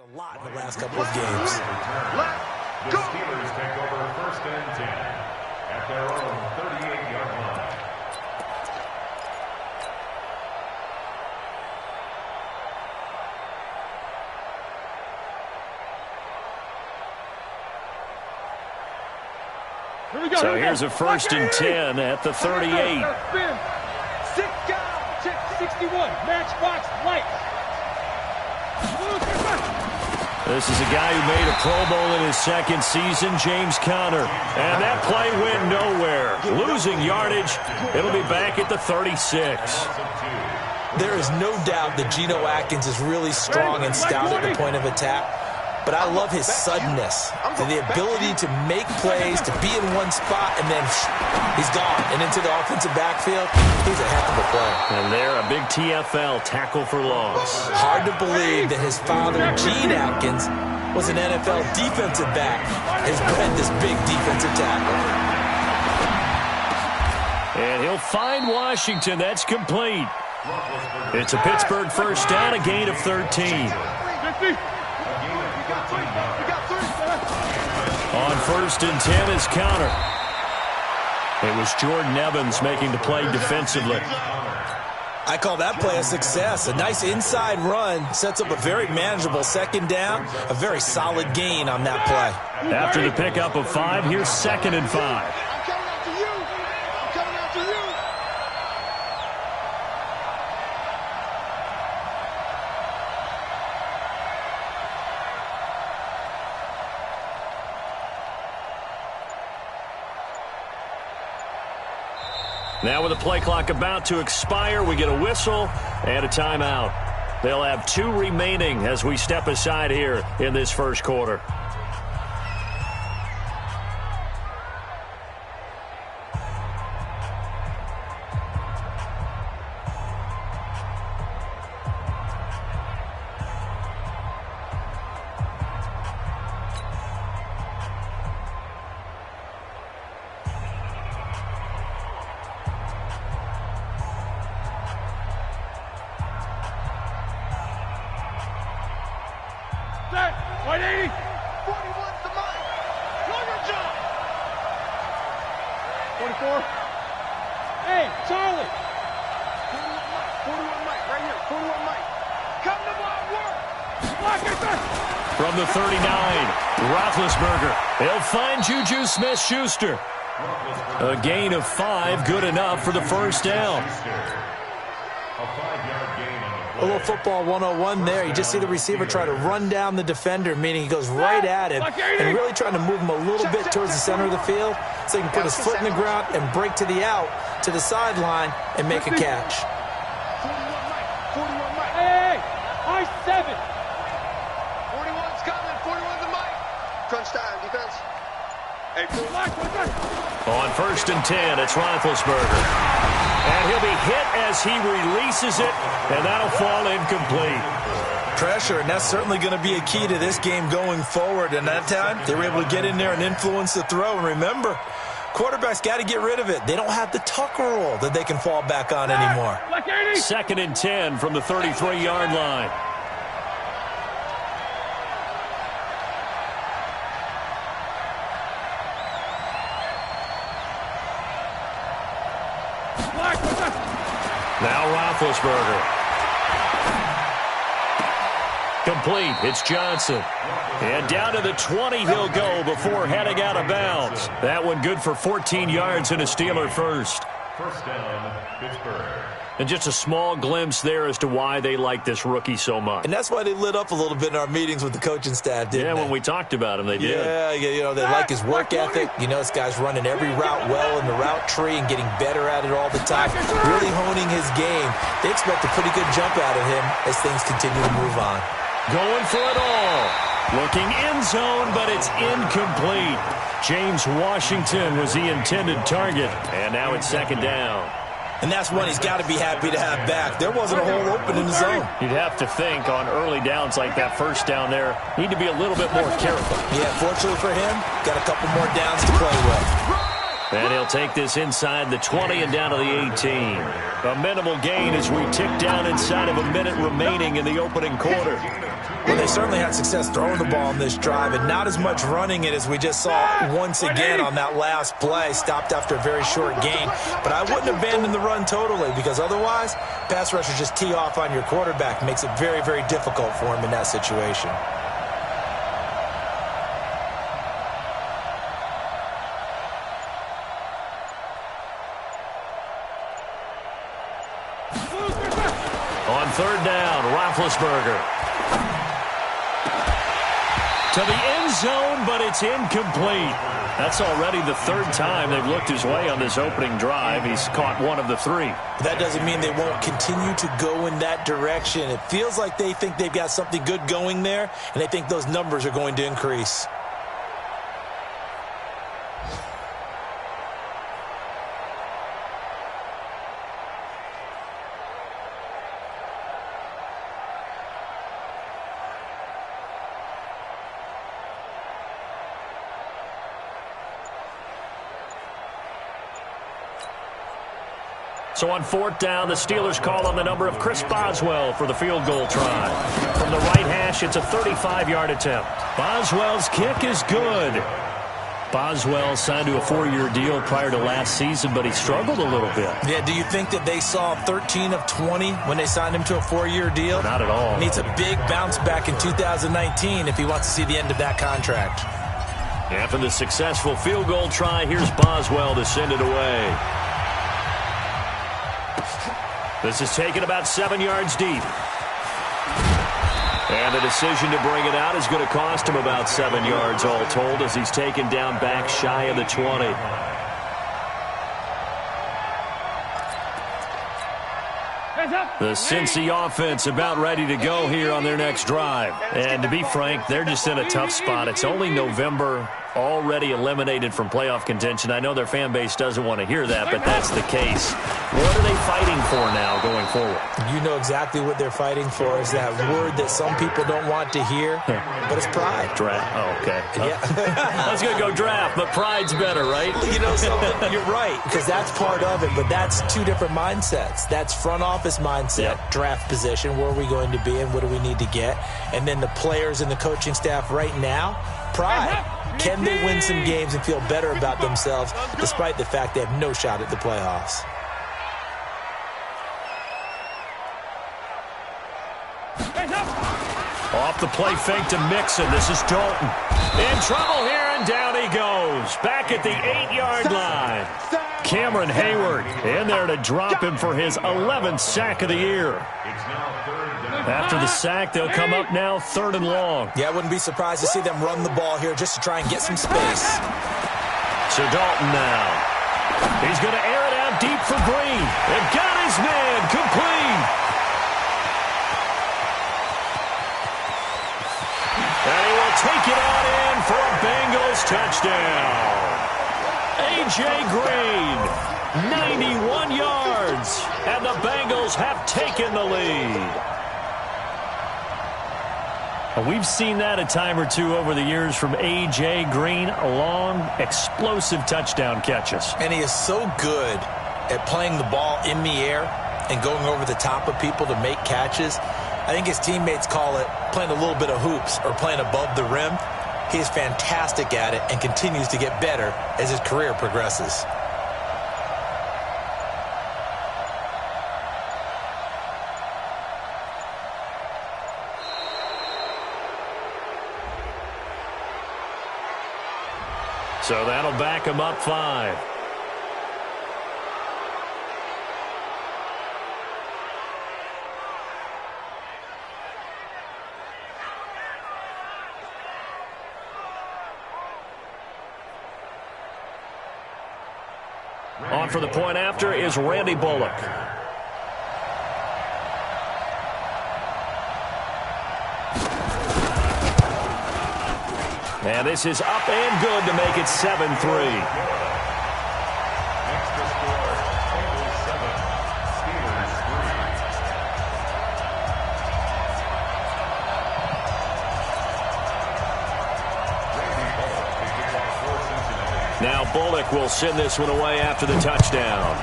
A lot in the last couple of games. The Steelers take over 1st and 10 at their own 38-yard line. So here's a 1st and 10 at the 38. 6 guys, check 61, matchbox lights. This is a guy who made a Pro Bowl in his 2nd season, James Conner. And that play went nowhere. Losing yardage. It'll be back at the 36. There is no doubt that Geno Atkins is really strong and stout at the point of attack. But I love his suddenness, the ability to make plays, to be in one spot, and then he's gone. And into the offensive backfield, he's a heck of a player. And there, a big TFL, tackle for loss. Hard to believe that his father, Gene Atkins, was an NFL defensive back. Has bred this big defensive tackle. And he'll find Washington. That's complete. It's a Pittsburgh 1st down, a gain of 13. On 1st and 10 is Conner. It was Jordan Evans making the play defensively. I call that play a success. A nice inside run sets up a very manageable 2nd down, a very solid gain on that play. After the pickup of 5, here's 2nd and 5. Now with the play clock about to expire, we get a whistle and a timeout. They'll have 2 remaining as we step aside here in this 1st quarter. Hey, Charlie. 41 Mike, right here. 41 Mike. Come to my work. From the 39, Roethlisberger. He'll find Juju Smith-Schuster. A gain of 5, good enough for the 1st down. A little football 101 there. You just see the receiver try to run down the defender, meaning he goes right at him and really trying to move him a little bit towards the center of the field so he can put his foot in the ground and break to the out, to the sideline, and make a catch. 41 Mike. Hey, I-7. 41's coming. 41's the Mike. Crunch time, defense. Hey, on 1st and 10, it's Roethlisberger. And he'll be hit as he releases it, and that'll fall incomplete. Pressure, and that's certainly going to be a key to this game going forward. And that time, they were able to get in there and influence the throw. And remember, quarterbacks got to get rid of it. They don't have the tuck roll that they can fall back on anymore. 2nd and 10 from the 33-yard line. Now Roethlisberger. Complete. It's Johnson. And down to the 20 he'll go before heading out of bounds. That one good for 14 yards and a Steeler 1st. 1st down, Pittsburgh. And just a small glimpse there as to why they like this rookie so much. And that's why they lit up a little bit in our meetings with the coaching staff, didn't they? Yeah, when we talked about him, they did. Yeah, you know, they like his work ethic. You know, this guy's running every route well in the route tree and getting better at it all the time, really honing his game. They expect a pretty good jump out of him as things continue to move on. Going for it all. Looking end zone, but it's incomplete. James Washington was the intended target. And now it's 2nd down. And that's one he's got to be happy to have back. There wasn't a hole open in the zone. You'd have to think on early downs like that 1st down there, need to be a little bit more careful. Yeah, fortunately for him, got a couple more downs to play with. And he'll take this inside the 20 and down to the 18. A minimal gain as we tick down inside of a minute remaining in the opening quarter. Well, they certainly had success throwing the ball on this drive and not as much running it as we just saw once again on that last play. Stopped after a very short gain. But I wouldn't abandon the run totally because otherwise, pass rushers just tee off on your quarterback. Makes it very, very difficult for him in that situation. On third down, Roethlisberger. To the end zone, but it's incomplete. That's already the third time they've looked his way on this opening drive. He's caught one of the three. That doesn't mean they won't continue to go in that direction. It feels like they think they've got something good going there, and they think those numbers are going to increase. So on fourth down, the Steelers call on the number of Chris Boswell for the field goal try. From the right hash, it's a 35-yard attempt. Boswell's kick is good. Boswell signed to a 4-year deal prior to last season, but he struggled a little bit. Yeah, do you think that they saw 13 of 20 when they signed him to a 4-year deal? Not at all. Needs a big bounce back in 2019 if he wants to see the end of that contract. After the successful field goal try, here's Boswell to send it away. This is taken about 7 yards deep. And the decision to bring it out is going to cost him about 7 yards all told as he's taken down back shy of the 20. The Cincy offense about ready to go here on their next drive. And to be frank, they're just in a tough spot. It's only November, already eliminated from playoff contention. I know their fan base doesn't want to hear that, but that's the case. What are they fighting for now going forward? You know exactly what they're fighting for is that word that some people don't want to hear, but it's pride. Draft. Oh, okay. Yeah. I was going to go draft, but pride's better, right? You know something? You're right, because that's part of it, but that's two different mindsets. That's front office mindset, draft position, where are we going to be and what do we need to get? And then the players and the coaching staff right now, pride. Can they win some games and feel better about themselves despite the fact they have no shot at the playoffs? Off the play fake to Mixon. This is Dalton. In trouble here, and down he goes. Back at the 8-yard line. Cameron Hayward in there to drop him for his 11th sack of the year. After the sack, they'll come up now 3rd and long. Yeah, I wouldn't be surprised to see them run the ball here just to try and get some space. So Dalton now. He's going to air it out deep for Green. And got his man complete. And he will take it on in for a Bengals touchdown. A.J. Green, 91 yards, and the Bengals have taken the lead. We've seen that a time or two over the years from A.J. Green, long, explosive touchdown catches. And he is so good at playing the ball in the air and going over the top of people to make catches. I think his teammates call it playing a little bit of hoops or playing above the rim. He is fantastic at it and continues to get better as his career progresses. So that'll back him up 5. On for the point after is Randy Bullock. And this is up and good to make it 7-3. Extra score, Bengals 7, Steelers 3. Now Bullock will send this one away after the touchdown.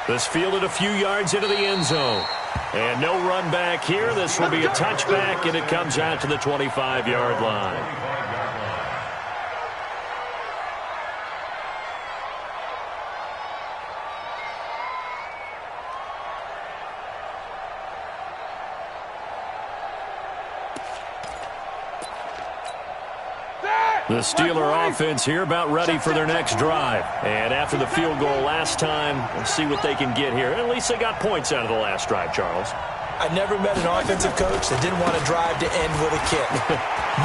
This fielded a few yards into the end zone. And no run back here. This will be a touchback, and it comes out to the 25-yard line. The Steeler offense here about ready for their next drive. And after the field goal last time, we'll see what they can get here. At least they got points out of the last drive, Charles. I never met an offensive coach that didn't want to drive to end with a kick.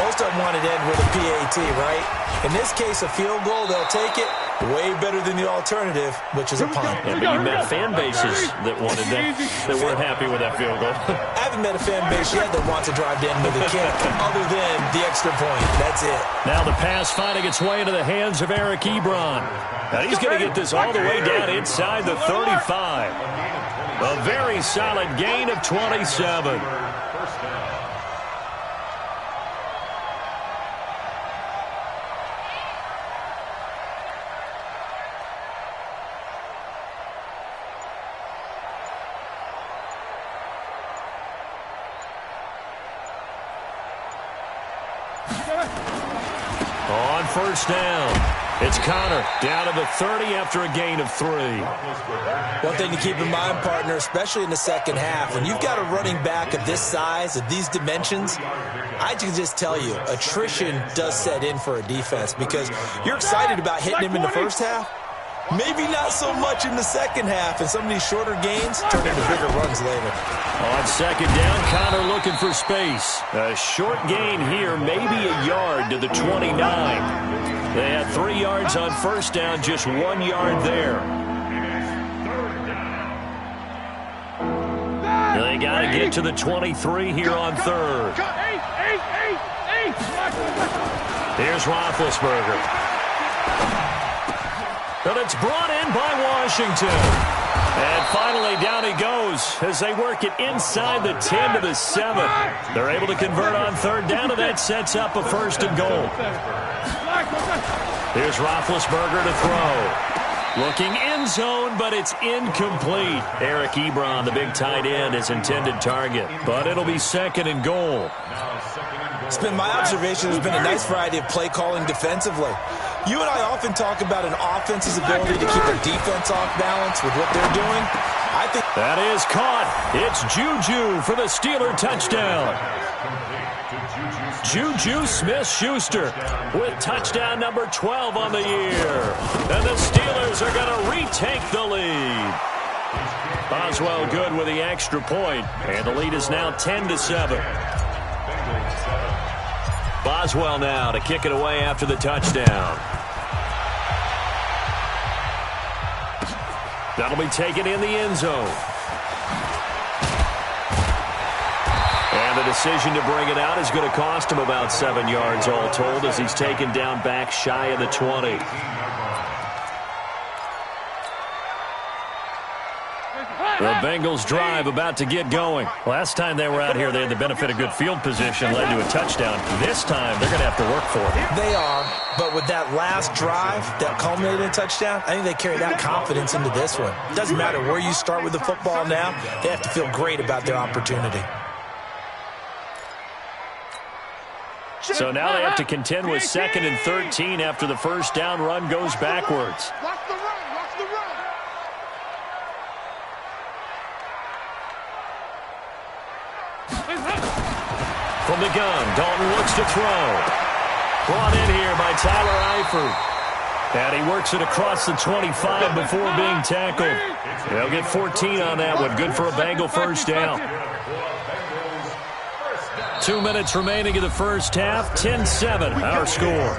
Most of them wanted to end with a PAT, right? In this case, a field goal, they'll take it. Way better than the alternative, which is a punt. Yeah, but you met fan bases that wanted that, that weren't happy with that field goal. I haven't met a fan base yet that wants to drive to end with a kick, other than the extra point. That's it. Now the pass finding its way into the hands of Eric Ebron. Now he's going to get this all the way down inside the 35. A very solid gain of 27. On first down, it's Connor down to the 30 after a gain of 3. One thing to keep in mind, partner, especially in the second half, when you've got a running back of this size, of these dimensions, I can just tell you, attrition does set in for a defense because you're excited about hitting him in the first half. Maybe not so much in the second half, and some of these shorter gains turn into bigger runs later. On second down, Connor looking for space. A short gain here, maybe a yard to the 29. They had 3 yards on first down, just 1 yard there. They got to get to the 23 here on third. Here's Roethlisberger. But it's brought in by Washington. And finally, down he goes as they work it inside the 10 to the 7. They're able to convert on third down, and that sets up a first and goal. Here's Roethlisberger to throw. Looking end zone, but it's incomplete. Eric Ebron, the big tight end, his intended target. But it'll be second and goal. It's been my observation there's been a nice variety of play calling defensively. You and I often talk about an offense's ability to keep their defense off balance with what they're doing. I think that is caught. It's Juju for the Steeler touchdown. Juju Smith-Schuster with touchdown number 12 on the year. And the Steelers are going to retake the lead. Boswell good with the extra point, and the lead is now 10 to 7. Boswell now to kick it away after the touchdown. That'll be taken in the end zone. And the decision to bring it out is going to cost him about 7 yards all told as he's taken down back shy of the 20. The Bengals drive about to get going. Last time they were out here, they had the benefit of good field position, led to a touchdown. This time, they're going to have to work for it. They are, but with that last drive that culminated in a touchdown, I think they carry that confidence into this one. It doesn't matter where you start with the football now, they have to feel great about their opportunity. So now they have to contend with 2nd and 13 after the first down run goes backwards. Watch the run. Watch the run. From the gun, Dalton looks to throw. Brought in here by Tyler Eifert. And he works it across the 25 before being tackled. They'll get 14 on that one. Good for a Bengal first down. 2 minutes remaining in the first half. 10-7, our score.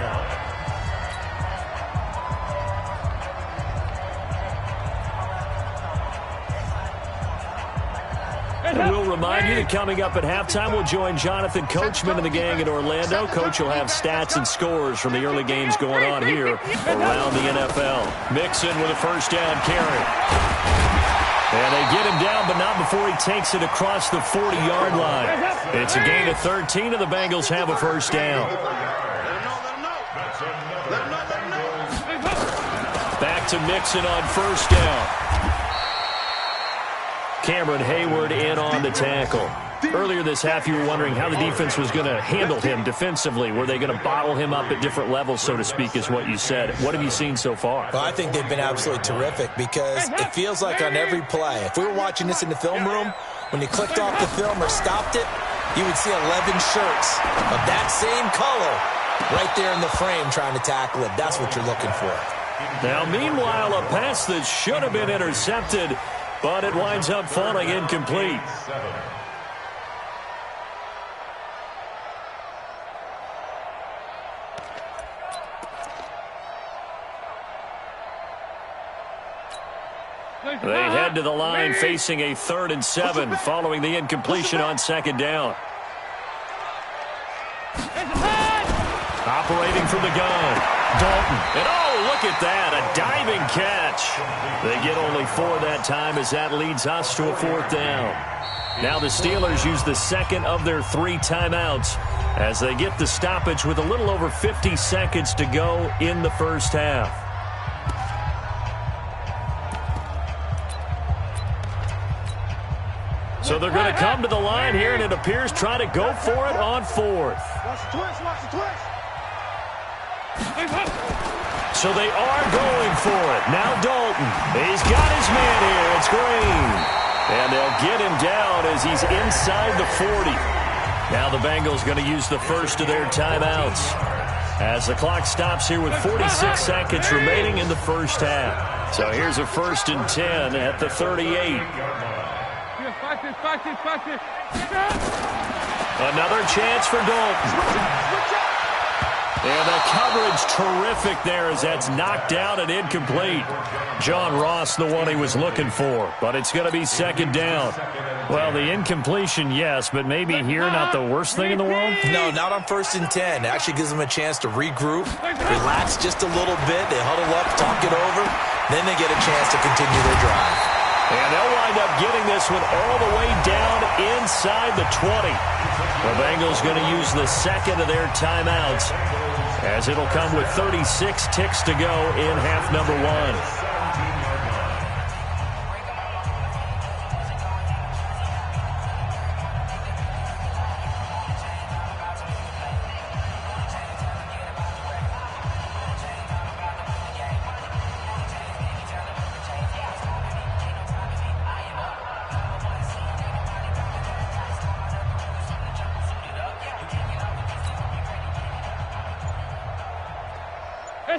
And we'll remind you that coming up at halftime, we'll join Jonathan Coachman and the gang in Orlando. Coach will have stats and scores from the early games going on here around the NFL. Mixon with a first down carry. And they get him down, but not before he takes it across the 40-yard line. It's a gain of 13, and the Bengals have a first down. Back to Mixon on first down. Cameron Hayward in on the tackle. Earlier this half, you were wondering how the defense was going to handle him defensively. Were they going to bottle him up at different levels, so to speak, is what you said. What have you seen so far? Well, I think they've been absolutely terrific because it feels like on every play, if we were watching this in the film room, when you clicked off the film or stopped it, you would see 11 shirts of that same color right there in the frame trying to tackle it. That's what you're looking for. Now, meanwhile, a pass that should have been intercepted, but it winds up falling incomplete. They head to the line facing a 3rd and 7 following the incompletion on 2nd down. Operating from the gun, Dalton. And oh, look at that, a diving catch. They get only 4 that time as that leads us to a 4th down. Now the Steelers use the 2nd of their 3 timeouts as they get the stoppage with a little over 50 seconds to go in the first half. So they're going to come to the line here, and it appears try to go for it on 4th. Watch the twist, watch the twist. So they are going for it. Now Dalton. He's got his man here. It's Green. And they'll get him down as he's inside the 40. Now the Bengals going to use the first of their timeouts as the clock stops here with 46 seconds remaining in the first half. So here's a 1st and 10 at the 38. Another chance for Dalton. And the coverage terrific there as that's knocked down and incomplete. John Ross, the one he was looking for, but it's going to be 2nd down. Well, the incompletion, yes, but maybe here not the worst thing in the world? No, not on 1st and 10. It actually gives them a chance to regroup, relax just a little bit. They huddle up, talk it over, then they get a chance to continue their drive. And they'll wind up getting this one all the way down inside the 20. The Bengals going to use the 2nd of their timeouts as it'll come with 36 ticks to go in half number 1.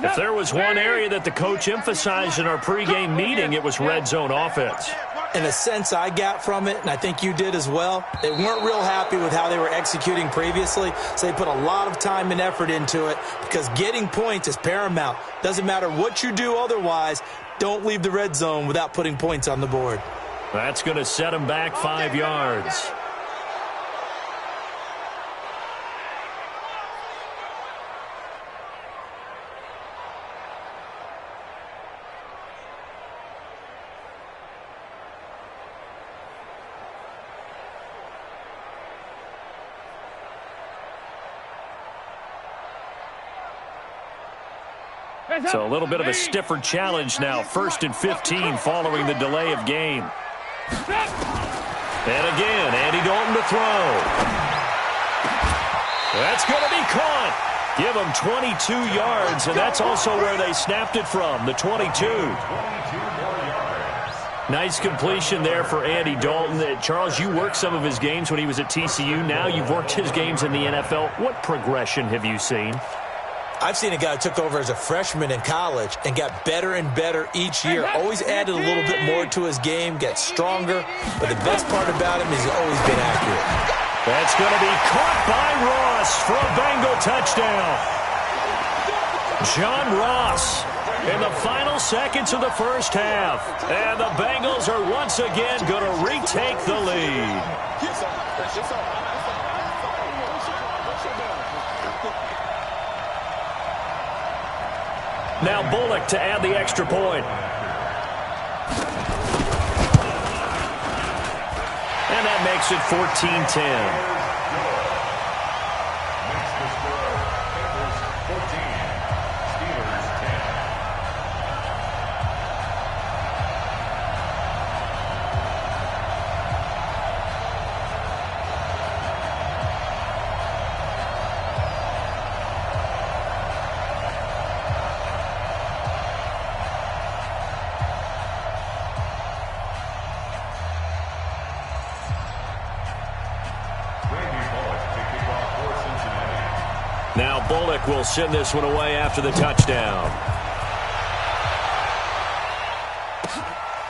If there was one area that the coach emphasized in our pregame meeting, it was red zone offense. In a sense I got from it, and I think you did as well, they weren't real happy with how they were executing previously, so they put a lot of time and effort into it because getting points is paramount. Doesn't matter what you do otherwise, don't leave the red zone without putting points on the board. That's going to set them back 5 yards. So a little bit of a stiffer challenge now. 1st and 15 following the delay of game. And again, Andy Dalton to throw. That's going to be caught. Give them 22 yards, and that's also where they snapped it from, the 22. Nice completion there for Andy Dalton. Charles, you worked some of his games when he was at TCU. Now you've worked his games in the NFL. What progression have you seen? I've seen a guy who took over as a freshman in college and got better and better each year. Always added a little bit more to his game, gets stronger. But the best part about him is he's always been accurate. That's going to be caught by Ross for a Bengal touchdown. John Ross in the final seconds of the first half. And the Bengals are once again going to retake the lead. Now Bullock to add the extra point. And that makes it 14-10. Bullock will send this one away after the touchdown.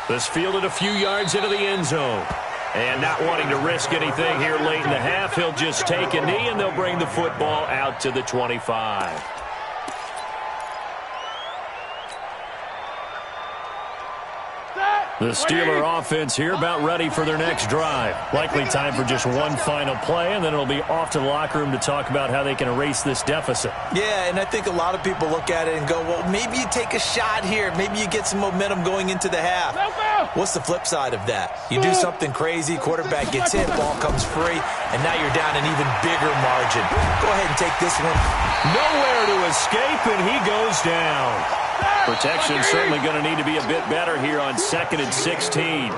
This fielded a few yards into the end zone. And not wanting to risk anything here late in the half, he'll just take a knee, and they'll bring the football out to the 25. The Steeler offense here about ready for their next drive. Likely time for just one final play, and then it'll be off to the locker room to talk about how they can erase this deficit. Yeah, and I think a lot of people look at it and go, well, maybe you take a shot here. Maybe you get some momentum going into the half. What's the flip side of that? You do something crazy, quarterback gets hit, ball comes free, and now you're down an even bigger margin. Go ahead and take this one. Nowhere to escape, and he goes down. Protection certainly going to need to be a bit better here on 2nd and 16.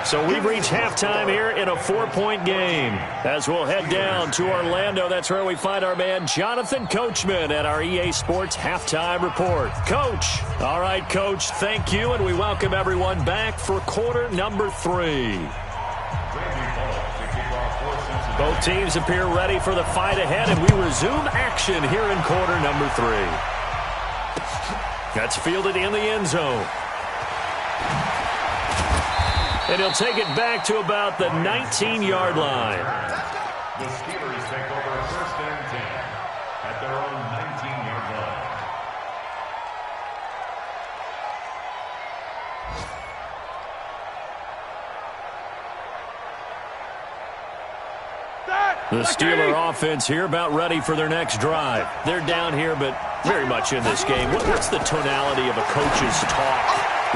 So we've reached halftime here in a 4-point game. As we'll head down to Orlando, that's where we find our man Jonathan Coachman at our EA Sports Halftime Report. Coach. All right, Coach, thank you, and we welcome everyone back for quarter number 3. Both teams appear ready for the fight ahead, and we resume action here in quarter number 3. That's fielded in the end zone. And he'll take it back to about the 19-yard line. The Steelers take over 1st and 10 at their own 19-yard line. The Steeler offense here about ready for their next drive. They're down here, but very much in this game. What's the tonality of a coach's talk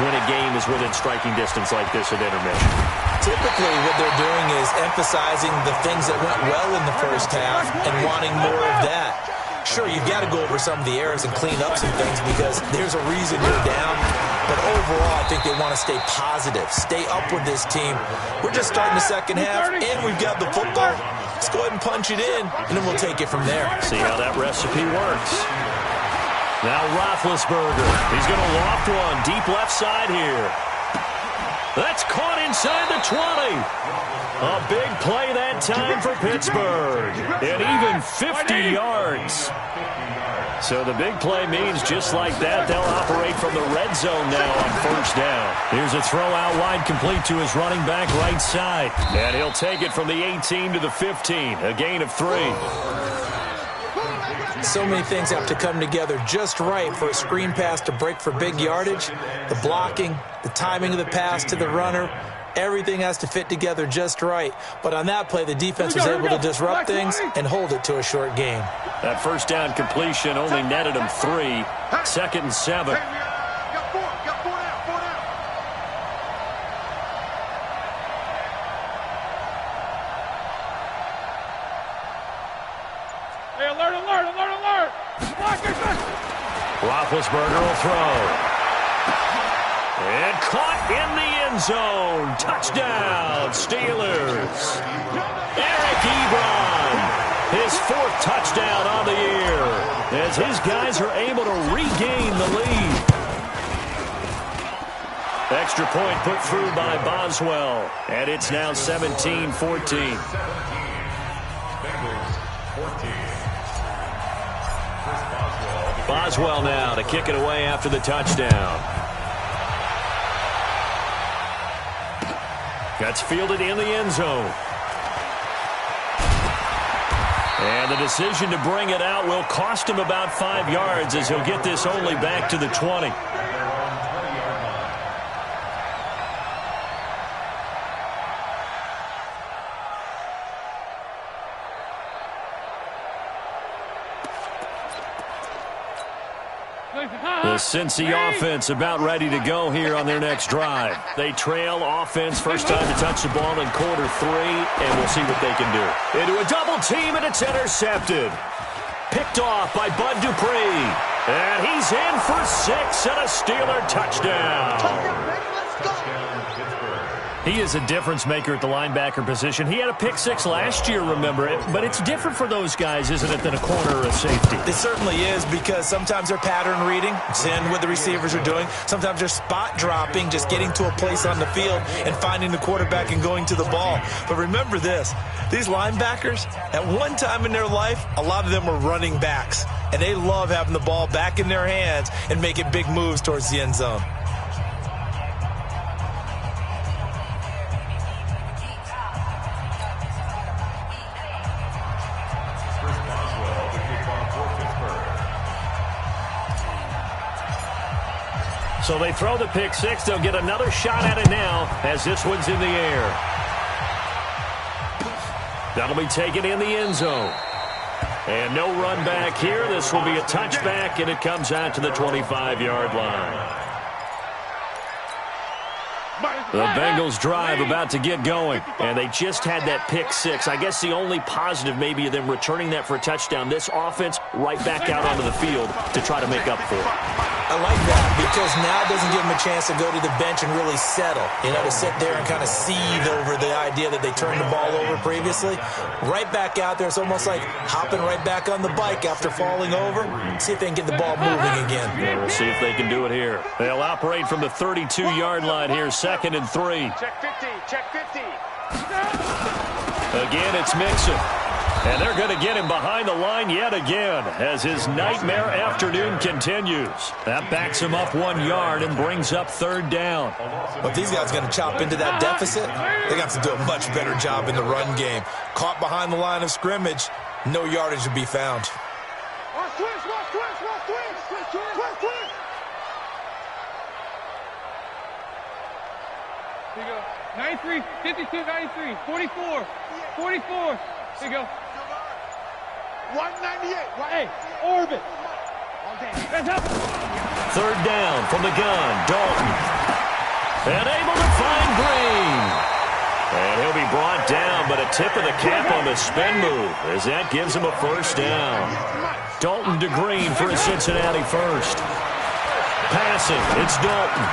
when a game is within striking distance like this at intermission? Typically, what they're doing is emphasizing the things that went well in the first half and wanting more of that. Sure, you've got to go over some of the errors and clean up some things because there's a reason you're down. But overall, I think they want to stay positive, stay up with this team. We're just starting the second half, and we've got the football. Let's go ahead and punch it in, and then we'll take it from there. See how that recipe works. Now Roethlisberger. He's going to loft one deep left side here. That's caught inside the 20. A big play that time for Pittsburgh. And even 50 yards. So the big play means just like that, they'll operate from the red zone now on 1st down. Here's a throw out wide complete to his running back right side. And he'll take it from the 18 to the 15, a gain of 3. So many things have to come together just right for a screen pass to break for big yardage. The blocking, the timing of the pass to the runner, everything has to fit together just right. But on that play, the defense was able to disrupt things and hold it to a short game. That 1st down completion only netted him 3. 2nd and 7. Hey, alert, alert, alert, alert! Roethlisberger will throw. And caught in the end zone. Touchdown, Steelers. Eric Ebron. His 4th touchdown on the year as his guys are able to regain the lead. Extra point put through by Boswell, and it's now 17-14. Boswell now to kick it away after the touchdown. That's fielded in the end zone. And the decision to bring it out will cost him about 5 yards as he'll get this only back to the 20. The Cincy offense about ready to go here on their next drive. They trail offense, first time to touch the ball in quarter 3, and we'll see what they can do. Into a double team, and it's intercepted. Picked off by Bud Dupree. And he's in for 6 and a Steeler touchdown. He is a difference maker at the linebacker position. He had a pick six last year, remember it. But it's different for those guys, isn't it, than a corner or a safety? It certainly is, because sometimes they're pattern reading, seeing what the receivers are doing. Sometimes they're spot dropping, just getting to a place on the field and finding the quarterback and going to the ball. But remember this, these linebackers, at one time in their life, a lot of them were running backs. And they love having the ball back in their hands and making big moves towards the end zone. So they throw the pick six. They'll get another shot at it now as this one's in the air. That'll be taken in the end zone. And no run back here. This will be a touchback, and it comes out to the 25-yard line. The Bengals drive about to get going, and they just had that pick six. I guess the only positive maybe of them returning that for a touchdown. This offense right back out onto the field to try to make up for it. I like that, because now it doesn't give them a chance to go to the bench and really settle. You know, to sit there and kind of seethe over the idea that they turned the ball over previously. Right back out there, it's almost like hopping right back on the bike after falling over. See if they can get the ball moving again. Yeah, we'll see if they can do it here. They'll operate from the 32-yard line here, 2nd and 3. Check 50, check 50. Again, it's Mixon. And they're going to get him behind the line yet again as his nightmare afternoon continues. That backs him up 1 yard and brings up 3rd down. But these guys are going to chop into that deficit. They're going to have to do a much better job in the run game. Caught behind the line of scrimmage, no yardage to be found. Watch twist, watch twist, watch twist, twist, twist, twist. Here you go. 93, 52, 93, 44, 44. Here you go. 198. Hey, orbit. That's up. 3rd down from the gun, Dalton. And able to find Green. And he'll be brought down, but a tip of the cap on the spin move as that gives him a 1st down. Dalton to Green for a Cincinnati first. Passing, it's Dalton.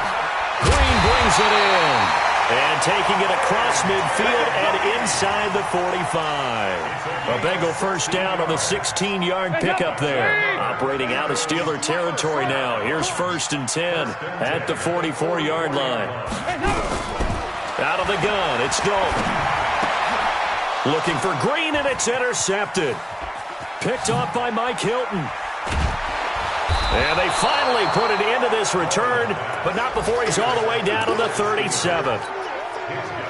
Green brings it in. And taking it across midfield and inside the 45. A Bengal 1st down on the 16-yard pickup there. Operating out of Steeler territory now. Here's 1st and 10 at the 44-yard line. Out of the gun, it's Dalton. Looking for Green, and it's intercepted. Picked off by Mike Hilton. And they finally put it into this return, but not before he's all the way down to the 37th.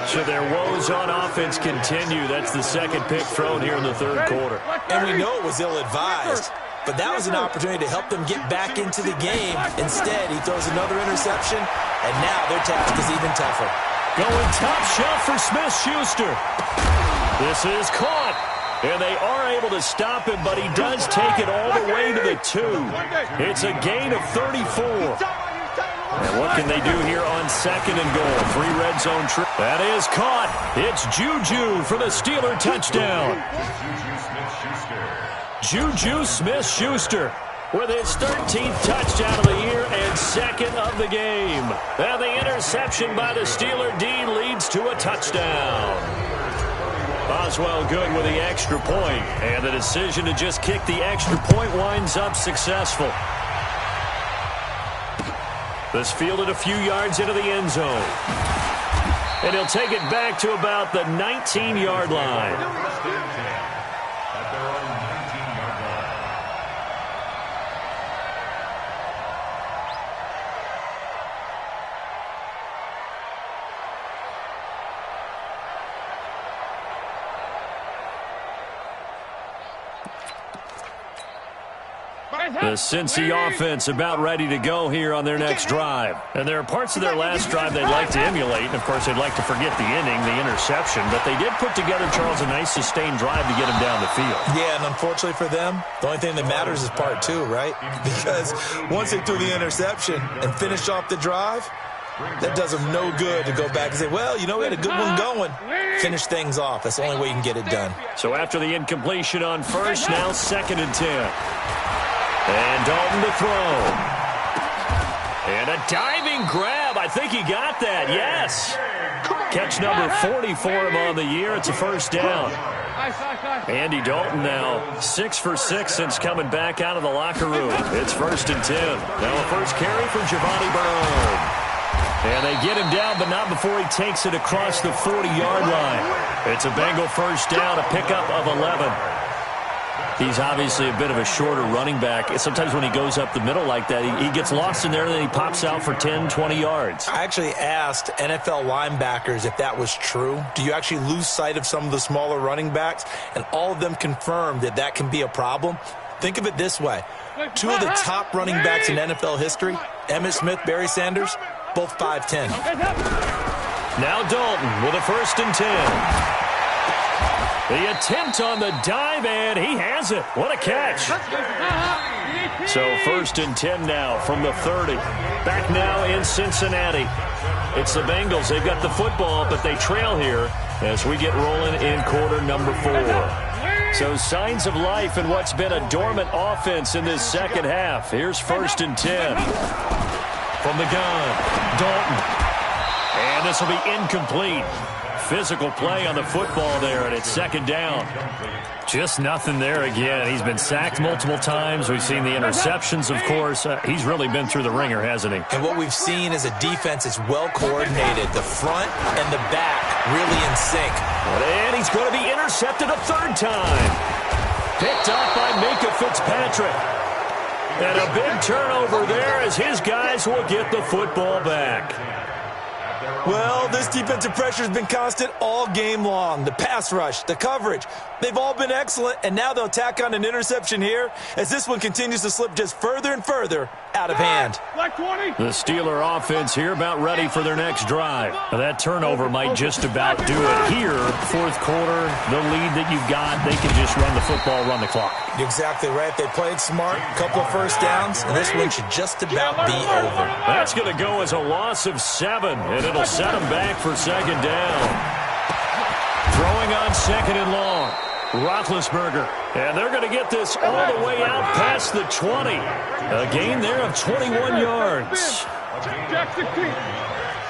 So their woes on offense continue. That's the 2nd pick thrown here in the 3rd quarter. And we know it was ill-advised, but that was an opportunity to help them get back into the game. Instead, he throws another interception, and now their task is even tougher. Going top shelf for Smith-Schuster. This is caught. And they are able to stop him, but he does take it all the way to the 2. It's a gain of 34. And what can they do here on 2nd and goal? 3 red zone trip. That is caught. It's Juju for the Steeler touchdown. Juju Smith-Schuster with his 13th touchdown of the year and 2nd of the game. And the interception by the Steeler D leads to a touchdown. Oswell good with the extra point, and the decision to just kick the extra point winds up successful. This fielded a few yards into the end zone. And he'll take it back to about the 19-yard line. The Cincy offense about ready to go here on their next drive. And there are parts of their last drive they'd like to emulate. And, of course, they'd like to forget the inning, the interception. But they did put together, Charles, a nice sustained drive to get him down the field. Yeah, and unfortunately for them, the only thing that matters is part 2, right? Because once they threw the interception and finished off the drive, that does them no good to go back and say, well, you know, we had a good one going. Finish things off. That's the only way you can get it done. So after the incompletion on first, now 2nd and 10. And Dalton to throw. And a diving grab. I think he got that. Yes. Catch number 40 for him on the year. It's a first down. Andy Dalton now 6 for 6 since coming back out of the locker room. It's 1st and 10. Now a first carry for Giovanni Bernard. And they get him down, but not before he takes it across the 40-yard line. It's a Bengal first down, a pickup of 11. He's obviously a bit of a shorter running back. Sometimes when he goes up the middle like that, he gets lost in there, and then he pops out for 10, 20 yards. I actually asked NFL linebackers if that was true. Do you actually lose sight of some of the smaller running backs? And all of them confirmed that that can be a problem. Think of it this way. 2 of the top running backs in NFL history, Emmitt Smith, Barry Sanders, both 5'10". Now Dalton with a 1st and 10. The attempt on the dive, and he has it. What a catch. So 1st and 10 now from the 30. Back now in Cincinnati. It's the Bengals. They've got the football, but they trail here as we get rolling in quarter number 4. So signs of life in what's been a dormant offense in this second half. Here's 1st and 10. From the gun, Dalton. And this will be incomplete. Physical play on the football there, and it's 2nd down. Just nothing there again. He's been sacked multiple times. We've seen the interceptions, of course. He's really been through the ringer, hasn't he? And what we've seen is a defense that's well coordinated. The front and the back really in sync. And he's going to be intercepted a 3rd time. Picked up by Minkah Fitzpatrick. And a big turnover there as his guys will get the football back. Well, this defensive pressure has been constant all game long. The pass rush, the coverage, they've all been excellent, and now they'll tack on an interception here as this one continues to slip just further and further out of hand. The Steeler offense here about ready for their next drive. Now, that turnover might just about do it here. 4th quarter, the lead that you've got, they can just run the football, run the clock. Exactly right. They played smart, a couple of first downs, and this one should just about be over. That's going to go as a loss of 7, and it'll set them back for 2nd down. Throwing on 2nd and long. Roethlisberger. And they're going to get this all the way out past the 20. A gain there of 21 yards.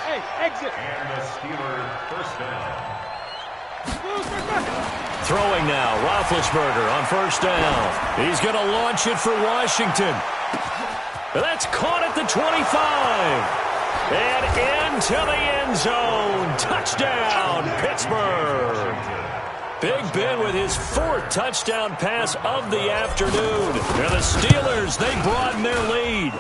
Hey, exit. And the Steelers first down. Throwing now, Roethlisberger on 1st down. He's going to launch it for Washington. That's caught at the 25. And into the end zone. Touchdown, Pittsburgh. Big Ben with his 4th touchdown pass of the afternoon. And the Steelers, they broaden their lead.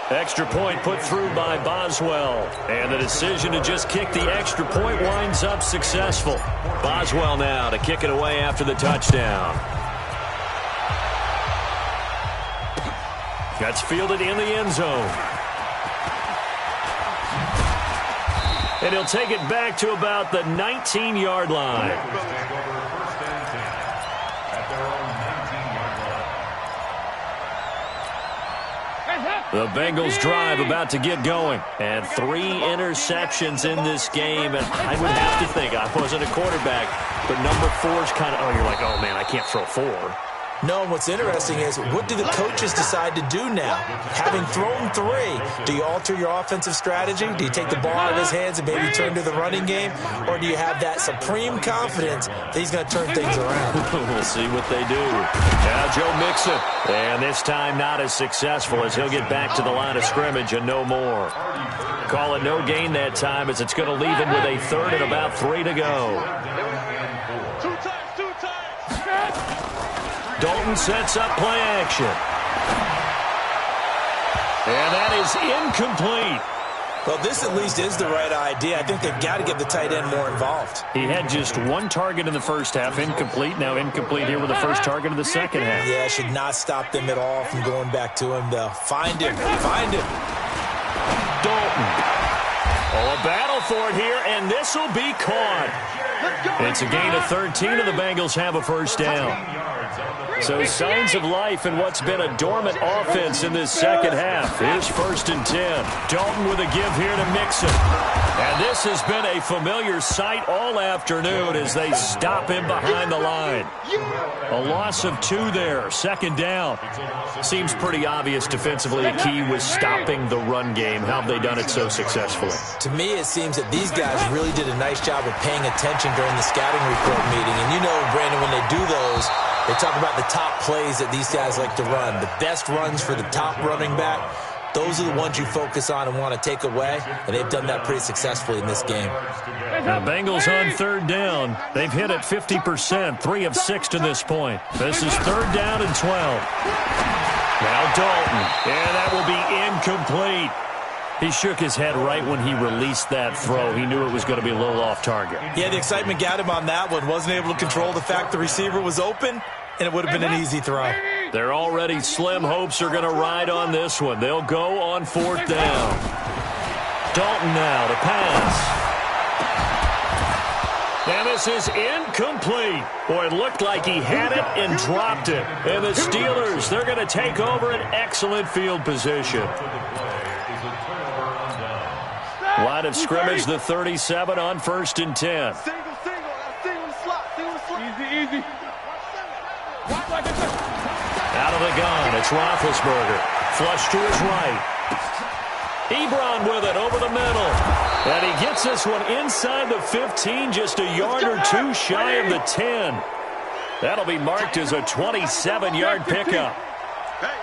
Extra point put through by Boswell. And the decision to just kick the extra point winds up successful. Boswell now to kick it away after the touchdown. That's fielded in the end zone. And he'll take it back to about the 19-yard line. The Bengals drive about to get going. And 3 interceptions in this game. And I would have to think, I wasn't a quarterback, but number 4 is kind of, you're like, oh, man, I can't throw 4. No, and what's interesting is, what do the coaches decide to do now? Having thrown 3, do you alter your offensive strategy? Do you take the ball out of his hands and maybe turn to the running game? Or do you have that supreme confidence that he's going to turn things around? We'll see what they do. Now Joe Mixon. And this time not as successful as he'll get back to the line of scrimmage and no more. Call it no gain that time as it's going to leave him with a 3rd and about 3 to go. Dalton sets up play action. And that is incomplete. Well, this at least is the right idea. I think they've got to get the tight end more involved. He had just 1 target in the first half, incomplete. Now incomplete here with the first target of the second half. Yeah, should not stop them at all from going back to him, though. Find him. Find him. Dalton. Oh, a battle for it here, and this will be caught. It's a gain of 13, and the Bengals have a first down. So signs of life in what's been a dormant offense in this second half. Here's 1st and 10. Dalton with a give here to Mixon. And this has been a familiar sight all afternoon as they stop him behind the line. A loss of 2 there, 2nd down. Seems pretty obvious defensively a key was stopping the run game. How have they done it so successfully? To me, it seems that these guys really did a nice job of paying attention during the scouting report meeting. And you know, Brandon, when they do those, they talk about the top plays that these guys like to run. The best runs for the top running back, those are the ones you focus on and want to take away, and they've done that pretty successfully in this game. The Bengals on 3rd down. They've hit it 50%, 3 of 6 to this point. This is 3rd down and 12. Now Dalton, and that will be incomplete. He shook his head right when he released that throw. He knew it was going to be a little off target. Yeah, the excitement got him on that one. Wasn't able to control the fact the receiver was open, and it would have been an easy throw. Their already slim hopes are going to ride on this one. They'll go on 4th down. Dalton now to pass. And this is incomplete. Boy, it looked like he had it and dropped it. And the Steelers, they're going to take over an excellent field position. Line of scrimmage, the 37 on 1st and 10. Easy. Out of the gun, it's Roethlisberger. Flush to his right. Ebron with it over the middle. And he gets this one inside the 15, just a yard or 2 shy of the 10. That'll be marked as a 27-yard pickup. Hey.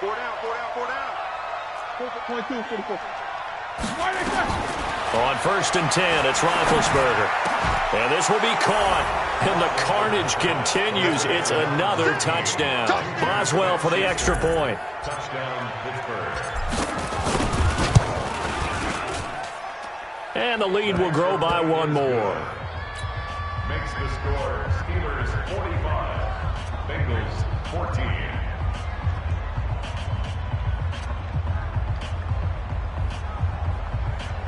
4 down. 44. On 1st and 10, it's Roethlisberger. And this will be caught. And the carnage continues. It's another touchdown. Boswell for the extra point. Touchdown, Pittsburgh. And the lead will grow by 1 more. Makes the score Steelers 45, Bengals 14.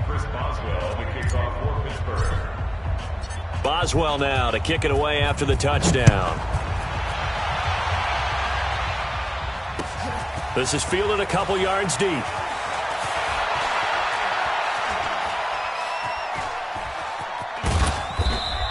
Chris Boswell to kick off for Pittsburgh. Boswell now to kick it away after the touchdown. This is fielded a couple yards deep.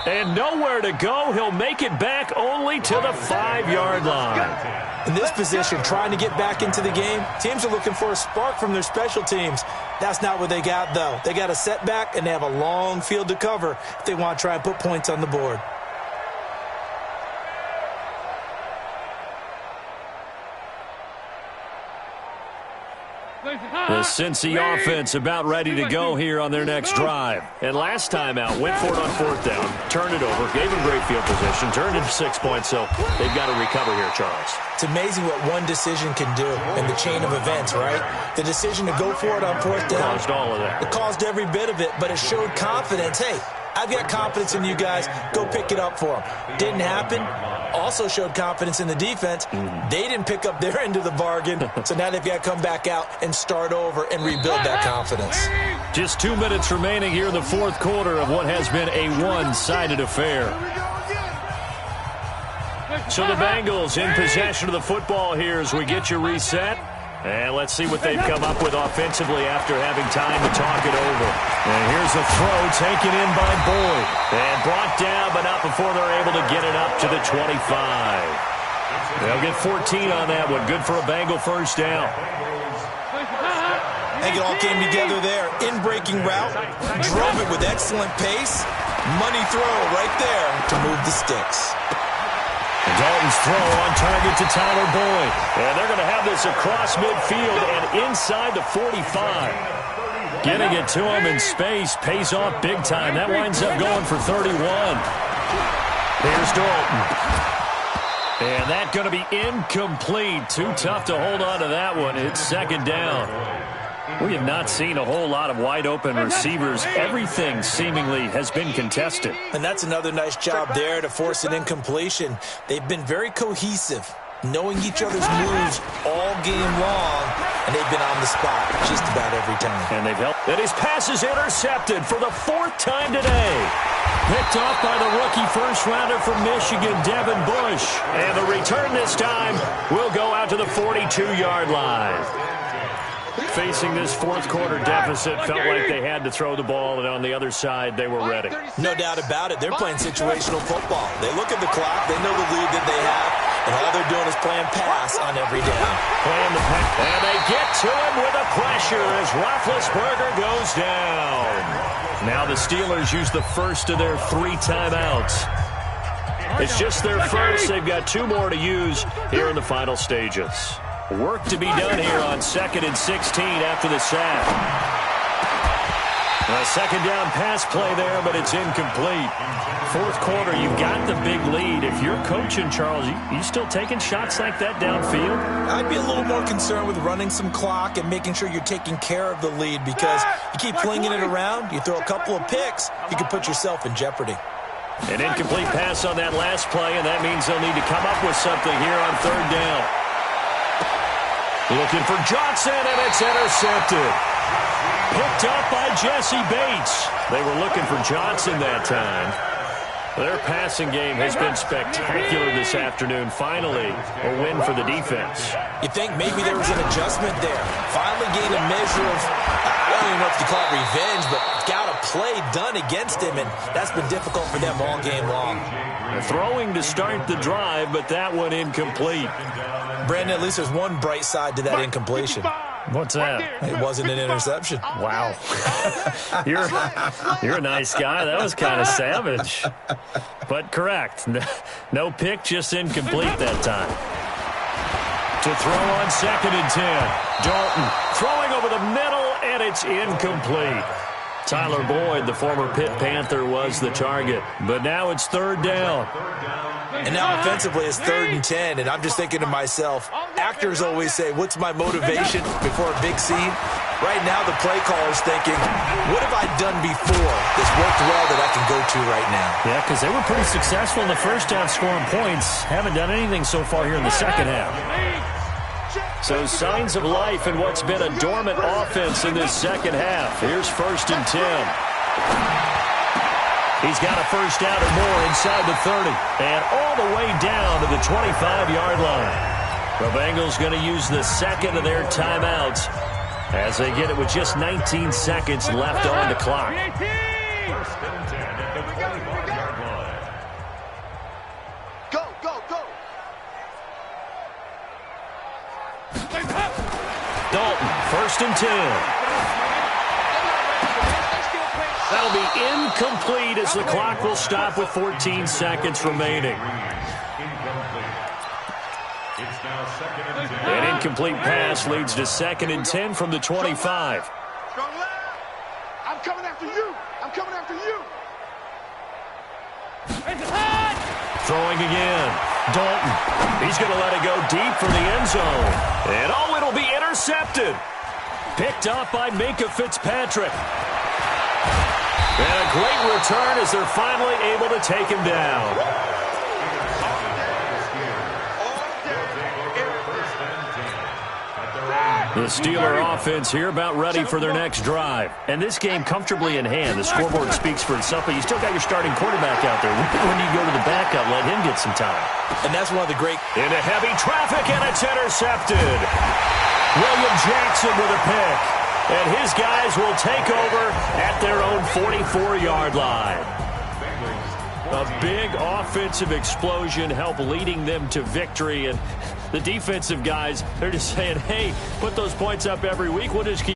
And nowhere to go. He'll make it back only to the 5-yard line. In this position, trying to get back into the game, teams are looking for a spark from their special teams. That's not what they got, though. They got a setback, and they have a long field to cover if they want to try and put points on the board. The Cincy offense about ready to go here on their next drive. And last time out, went for it on 4th down, turned it over, gave them great field position, turned into 6 points, so they've got to recover here, Charles. It's amazing what one decision can do in the chain of events, right? The decision to go for it on 4th down. Caused all of that. It caused every bit of it, but it showed confidence. Hey, I've got confidence in you guys. Go pick it up for them. Didn't happen. Also showed confidence in the defense. They didn't pick up their end of the bargain, so now they've got to come back out and start over and rebuild that confidence. Just 2 minutes remaining here in the 4th quarter of what has been a one-sided affair. So the Bengals in possession of the football here as we get you reset. And let's see what they've come up with offensively after having time to talk it over. And here's a throw taken in by Boyd. And brought down, but not before they're able to get it up to the 25. They'll get 14 on that one. Good for a Bengal first down. I think it all came together there. In-breaking route, drove it with excellent pace. Money throw right there to move the sticks. Dalton's throw on target to Tyler Boyd. And they're going to have this across midfield and inside the 45. Getting it to him in space pays off big time. That winds up going for 31. Here's Dalton. And that's going to be incomplete. Too tough to hold on to that one. It's 2nd down. We have not seen a whole lot of wide-open receivers. Everything seemingly has been contested. And that's another nice job there to force an incompletion. They've been very cohesive, knowing each other's moves all game long, and they've been on the spot just about every time. And they've helped. And his pass is intercepted for the 4th time today. Picked off by the rookie first-rounder from Michigan, Devin Bush. And the return this time will go out to the 42-yard line. Facing this fourth-quarter deficit, felt like they had to throw the ball, and on the other side, they were ready. No doubt about it. They're playing situational football. They look at the clock. They know the lead that they have, and all they're doing is playing pass on every down. Playing the pass. And they get to him with the pressure as Roethlisberger goes down. Now the Steelers use the first of their 3 timeouts. It's just their first. They've got 2 more to use here in the final stages. Work to be done here on 2nd and 16 after the sack. A second down pass play there, but it's incomplete. Fourth quarter, you've got the big lead. If you're coaching, Charles, you still taking shots like that downfield? I'd be a little more concerned with running some clock and making sure you're taking care of the lead, because you keep flinging it around, you throw a couple of picks, you can put yourself in jeopardy. An incomplete pass on that last play, and that means they'll need to come up with something here on 3rd down. Looking for Johnson, and it's intercepted. Picked up by Jesse Bates. They were looking for Johnson that time. Their passing game has been spectacular this afternoon. Finally, a win for the defense. You think maybe there was an adjustment there. Finally gained a measure of, I don't even know if you call it revenge, but got a play done against him, and that's been difficult for them all game long. Throwing to start the drive, but that one incomplete. Brandon, at least there's one bright side to that incompletion. What's that? It wasn't an interception. Wow. You're a nice guy. That was kind of savage. But correct. No pick, just incomplete that time. To throw on 2nd and 10. Dalton throwing over the middle, and it's incomplete. Tyler Boyd, the former Pitt Panther, was the target. But now it's 3rd down. And now offensively it's 3rd and 10, and I'm just thinking to myself, actors always say, what's my motivation before a big scene? Right now the play caller's thinking, what have I done before that's worked well that I can go to right now? Yeah, because they were pretty successful in the first half scoring points. Haven't done anything so far here in the second half. So signs of life in what's been a dormant offense in this second half. Here's 1st and 10. He's got a first down or more inside the 30. And all the way down to the 25-yard line. The Bengals going to use the second of their timeouts as they get it with just 19 seconds left on the clock. 1st and 10 at the 25-yard line. Go, go, go. Dalton, 1st and 10. That'll be incomplete as the clock will stop with 14 seconds remaining. An incomplete pass leads to 2nd and 10 from the 25. Strong left. I'm coming after you. I'm coming after you. Throwing again. Dalton. He's going to let it go deep for the end zone. And oh, it'll be intercepted. Picked off by Minkah Fitzpatrick. And a great return as they're finally able to take him down. The Steeler offense here about ready for their next drive. And this game comfortably in hand. The scoreboard speaks for itself, but you still got your starting quarterback out there. When you go to the backup, let him get some time. And that's one of the great... Into heavy traffic, and it's intercepted. William Jackson with a pick. And his guys will take over at their own 44-yard line. A big offensive explosion helped leading them to victory. And the defensive guys, they're just saying, hey, put those points up every week. We'll just keep